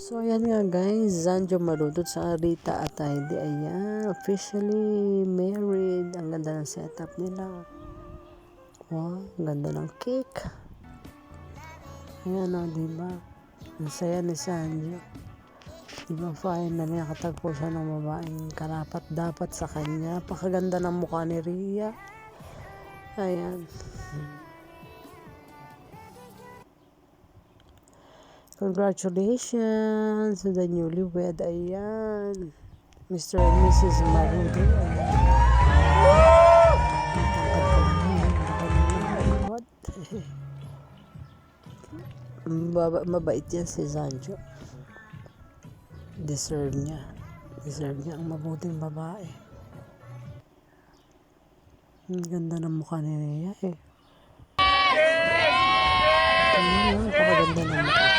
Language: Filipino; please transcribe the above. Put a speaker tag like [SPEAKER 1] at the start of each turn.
[SPEAKER 1] So, ayan nga guys, Zanjo maludot sa Rita at Heidi. Ayan, officially married. Ang ganda ng setup nila. Wow, ang ganda ng cake. Ayan o, diba? Ang saya ni Sanjo. Diba, finally nakatagpo siya ng babaeng karapat dapat sa kanya. Pakaganda ng mukha ni Ria. Ayan. Congratulations to the newlywed. Ayan. Mr. and Mrs. Marudo. Ayan. Mabait yan si Sanjo. Deserve niya. Deserve niya ang mabuting babae. Ang ganda ng mukha ni Ria eh. Pakaganda ng mukha.